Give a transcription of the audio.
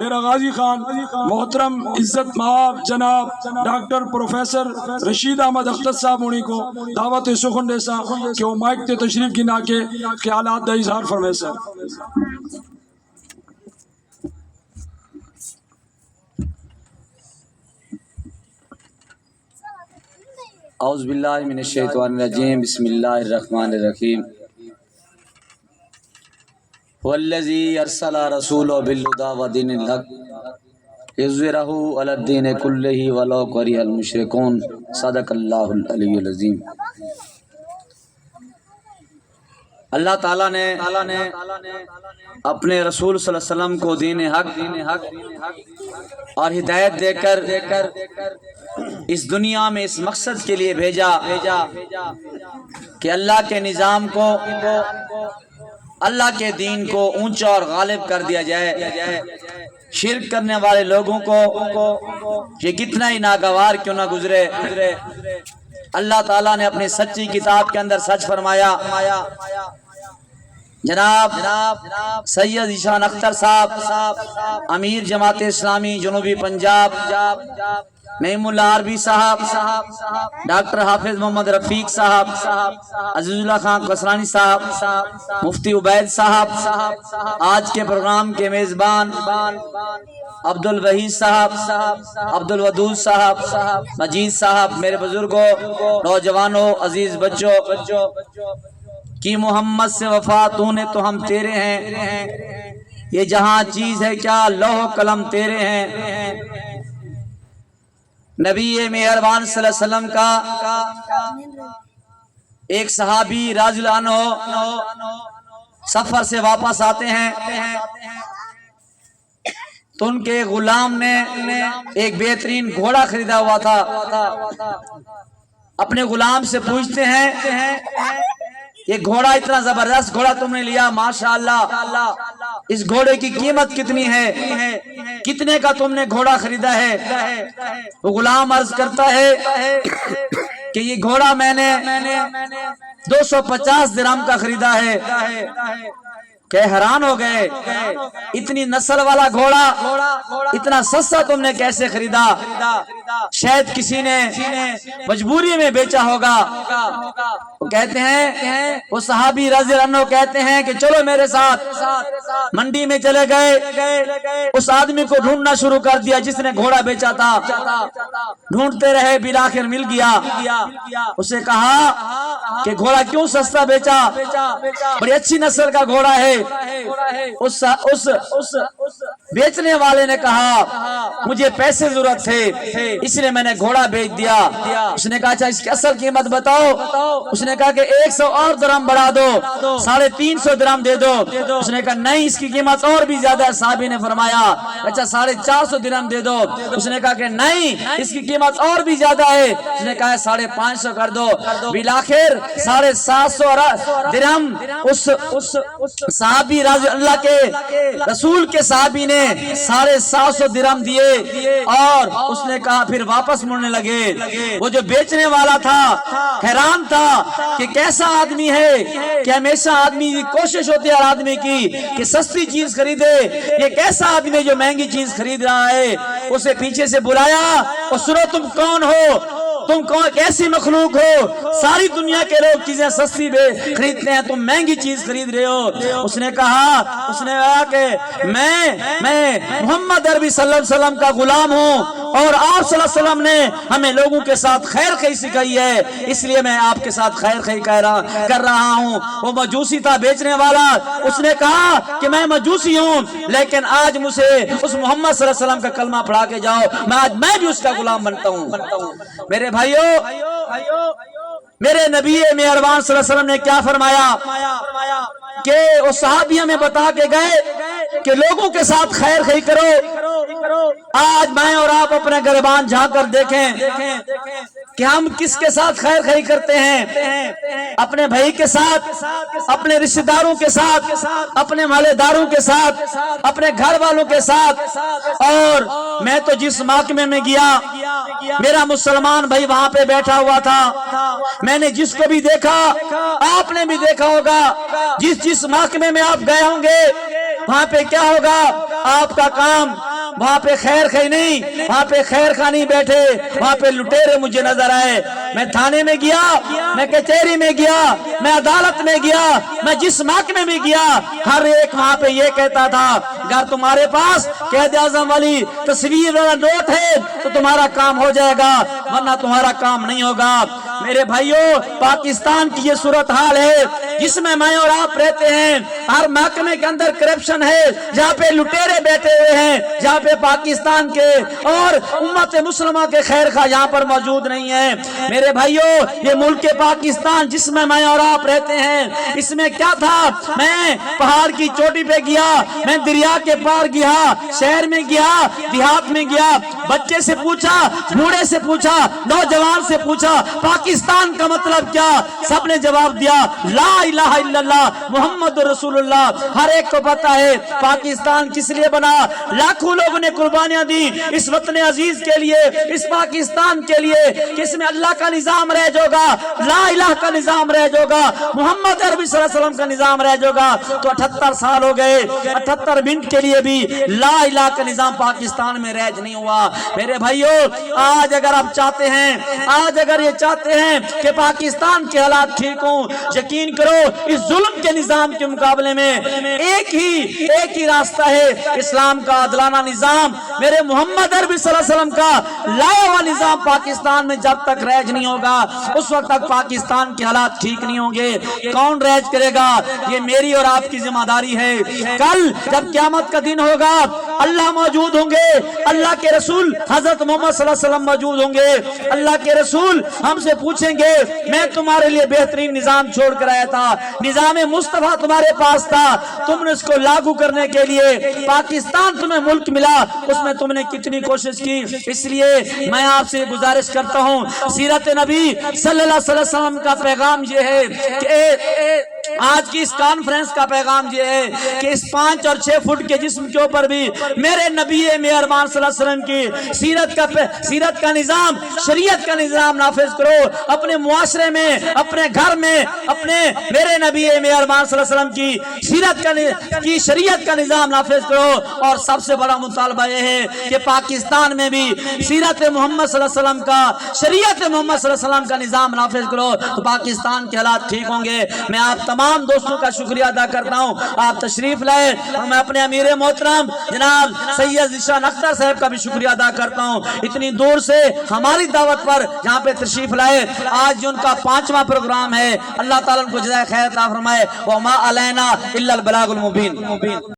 میرا غازی خان محترم عزت مآب جناب ڈاکٹر پروفیسر رشید احمد اختر صاحب ہونی کو دعوت سخن دیسا کہ وہ مائک تے تشریف گنا کے خیالات دا اظہار فرمائے سر. اعوذ باللہ من الشیطان الرجیم بسم اللہ الرحمن الرحیم والذی ارسل رسولہ بالہدی ودین الحق لِیظْہِرَہُ علی الدین کلہ ولو کرہ المشرکون. صدق اللہ العلی العظیم. اللہ تعالیٰ نے اپنے رسول صلی اللہ علیہ وسلم کو دین حق اور ہدایت دے کر اس دنیا میں اس مقصد کے لیے بھیجا کہ اللہ کے نظام کو، اللہ کے دین کو اونچا اور غالب کر دیا جائے. شرک کرنے والے لوگوں کو یہ کتنا ہی ناگوار کیوں نہ گزرے، اللہ تعالیٰ نے اپنی سچی کتاب کے اندر سچ فرمایا. جناب سید ذیشان اختر صاحب امیر جماعت اسلامی جنوبی پنجاب، نعیم اللہ عربی صاحب، ڈاکٹر حافظ محمد رفیق صاحب، عزیز اللہ خان قسرانی صاحب، مفتی عبید صاحب، آج کے پروگرام کے میزبان عبد الوحید صاحب، عبد الودود صاحب، مجید صاحب، میرے بزرگوں، نوجوانوں، عزیز بچوں کی محمد سے وفا تو نے تو ہم تیرے ہیں، یہ جہاں چیز ہے کیا لوح و قلم تیرے ہیں. نبی مہربان صلی اللہ علیہ وسلم کا ایک صحابی رضی اللہ عنہ سفر سے واپس آتے ہیں تو ان کے غلام نے ایک بہترین گھوڑا خریدا ہوا تھا. اپنے غلام سے پوچھتے ہیں یہ گھوڑا اتنا زبردست گھوڑا تم نے لیا، ماشاءاللہ، اس گھوڑے کی قیمت کتنی ہے، کتنے کا تم نے گھوڑا خریدا ہے؟ وہ غلام عرض کرتا ہے کہ یہ گھوڑا میں نے 250 درہم کا خریدا ہے. کہ حیران ہو گئے، اتنی نسل والا گھوڑا اتنا سستا تم نے کیسے خریدا؟ شاید کسی نے مجبوری میں بیچا ہوگا. وہ کہتے ہیں، وہ صحابی رضی اللہ عنہ کہتے ہیں کہ چلو میرے ساتھ. منڈی میں چلے گئے، اس آدمی کو ڈھونڈنا شروع کر دیا جس نے گھوڑا بیچا تھا. ڈھونڈتے رہے، بالآخر مل گیا. اسے کہا کہ گھوڑا کیوں سستا بیچا؟ بڑی اچھی نسل کا گھوڑا ہے. اس بیچنے والے نے کہا مجھے پیسے ضرورت تھے اس لیے میں نے گھوڑا بیچ دیا. اس نے کہا اچھا اس کی اصل قیمت بتاؤ. اس نے کہا کہ 100 اور درہم بڑھا دو، 350 درہم دے دو. اس نے کہا نہیں اس کی قیمت اور بھی زیادہ ہے. صحابی نے فرمایا اچھا 450 درہم دے دو. اس نے کہا کہ نہیں اس کی قیمت اور بھی زیادہ ہے. اس نے کہا 550 کر دو. بالآخر 750 درہم اس صحابی رضی اللہ کے رسول کے صحابی نے 750 درہم دیے اور اس نے کہا پھر واپس مڑنے لگے. وہ جو بیچنے والا تھا حیران تھا کہ کیسا آدمی ہے کہ ہمیشہ آدمی کی کوشش ہوتی ہے ہر آدمی کی کہ سستی چیز خریدے. یہ کیسا آدمی جو مہنگی چیز خرید رہا ہے؟ اسے پیچھے سے بلایا اور سنو تم کون ہو، تم کیسی مخلوق ہو؟ ساری دنیا کے لوگ چیزیں سستی خریدتے ہیں، تم مہنگی چیز خرید رہے ہو. اس نے کہا کہ میں محمد عربی صلی اللہ علیہ وسلم کا غلام ہوں اور آپ صلی اللہ علیہ وسلم نے ہمیں لوگوں کے ساتھ خیر خواہی سکھائی ہے، اس لیے میں آپ کے ساتھ خیر خواہی کر رہا ہوں. وہ مجوسی تھا بیچنے والا. اس نے کہا کہ میں مجوسی ہوں لیکن آج مجھے اس محمد صلی اللہ علیہ وسلم کا کلمہ پڑھا کے جاؤ، میں بھی اس کا غلام بنتا ہوں. میرے بھائیو، میرے نبی مہربان صلی اللہ علیہ وسلم نے کیا فرمایا کہ وہ صحابی ہمیں بتا کے گئے کہ لوگوں کے ساتھ خیر خواہی کرو. آج میں اور آپ اپنے گریبان جھانک کر دیکھیں کہ ہم کس کے ساتھ خیر خواہی کرتے ہیں. اپنے بھائی کے ساتھ، اپنے رشتہ داروں کے ساتھ، اپنے محلے داروں کے ساتھ، اپنے گھر والوں کے ساتھ. اور میں تو جس محکمے میں گیا میرا مسلمان بھائی وہاں پہ بیٹھا ہوا تھا. میں نے جس کو بھی دیکھا آپ نے بھی دیکھا ہوگا، جس محکمے میں آپ گئے ہوں گے وہاں پہ کیا ہوگا آپ کا کام وہاں پہ خیر خواہ نہیں، وہاں پہ خیر خواہ نہیں بیٹھے، وہاں پہ لٹیرے مجھے نظر آئے۔ میں تھانے میں گیا، میں کچہری میں گیا، میں عدالت میں گیا، میں جس محکمے میں گیا، ہر ایک وہاں پہ یہ کہتا تھا اگر تمہارے پاس قائد اعظم والی تصویر والا نوٹ ہے تو تمہارا کام ہو جائے گا، ورنہ تمہارا کام نہیں ہوگا۔ میرے بھائیوں، پاکستان کی یہ صورتحال ہے جس میں میں اور آپ رہتے ہیں، ہر محکمے کے اندر کرپشن ہے، جہاں پہ لٹیرے بیٹھے ہوئے ہیں، جہاں پہ پاکستان کے اور امت مسلمہ کے خیر خواہ یہاں پر موجود نہیں ہیں۔ میرے بھائیوں، یہ ملک پاکستان جس میں میں اور آپ رہتے ہیں، اس میں کیا تھا؟ میں پہاڑ کی چوٹی پہ گیا، میں دریا کے پار گیا، شہر میں گیا، دیہات میں گیا، بچے سے پوچھا، بوڑھے سے پوچھا، نوجوان سے پوچھا پاکستان کا مطلب کیا؟ سب نے جواب دیا لا الہ الا اللہ محمد رسول اللہ۔ ہر ایک کو پتا ہے پاکستان کس لیے بنا، لاکھوں لوگوں نے قربانیاں دی اس وطن عزیز کے لیے، اس پاکستان کے لیے کہ اس میں اللہ کا نظام رہ جائے، لا الہ کا نظام رہ جائے، محمد عربی صلی اللہ علیہ وسلم کا نظام رہ جائے۔ تو 78 سال ہو گئے، 78 منٹ کے لیے بھی لا الہ کا نظام پاکستان میں رائج نہیں ہوا۔ میرے بھائیوں، آج اگر آپ چاہتے ہیں، آج اگر یہ چاہتے ہیں کہ پاکستان کے حالات ٹھیک ہوں، یقین کرو اس ظلم کے نظام کے مقابلے میں ایک ہی راستہ ہے، اسلام کا عادلانہ نظام، میرے محمد عربی صلی اللہ علیہ وسلم کا لایا ہوا نظام پاکستان میں جب تک رائج نہیں ہوگا اس وقت تک پاکستان کے حالات ٹھیک نہیں ہوں گے۔ کون رائج کرے گا؟ یہ میری اور آپ کی ذمہ داری ہے۔ کل جب قیامت کا دن ہوگا، اللہ موجود ہوں گے، اللہ کے رسول حضرت محمد صلی اللہ علیہ وسلم موجود ہوں گے، اللہ کے رسول ہم سے پوچھیں گے میں تمہارے لیے بہترین نظام چھوڑ کر آیا تھا، نظام مصطفیٰ تمہارے پاس تھا، تم نے اس کو لاگو کرنے کے لیے پاکستان تمہیں ملک ملا، اس میں تم نے کتنی کوشش کی؟ اس لیے میں آپ سے گزارش کرتا ہوں، سیرت نبی صلی اللہ علیہ وسلم کا پیغام یہ ہے کہ آج کی اس کانفرنس کا پیغام یہ ہے کہ اس 5 اور 6 فٹ کے جسم کے اوپر بھی میرے نبی مہربان صلی اللہ علیہ وسلم کی سیرت کا نظام، شریعت کا نظام نافذ کرو، اپنے معاشرے میں، اپنے گھر میں، اپنے میرے نبی مہربان صلی اللہ علیہ وسلم کی سیرت کی شریعت کا نظام نافذ کرو۔ اور سب سے بڑا مطالبہ یہ ہے کہ پاکستان میں بھی سیرت محمد صلی اللہ علیہ وسلم کا، شریعت محمد صلی اللہ علیہ وسلم کا نظام نافذ کرو تو پاکستان کے حالات ٹھیک ہوں گے۔ میں آپ تمام دوستوں کا شکریہ ادا کرتا ہوں، آپ تشریف لائے، اور میں اپنے امیر محترم جناب سید ذیشان اختر صاحب کا بھی شکریہ ادا کرتا ہوں، اتنی دور سے ہماری دعوت پر جہاں پہ تشریف لائے۔ آج ان کا 5واں پروگرام ہے، اللہ تعالیٰ ان کو جزائے خیر عطا فرمائے۔ وما علینا الا البلاغ المبین۔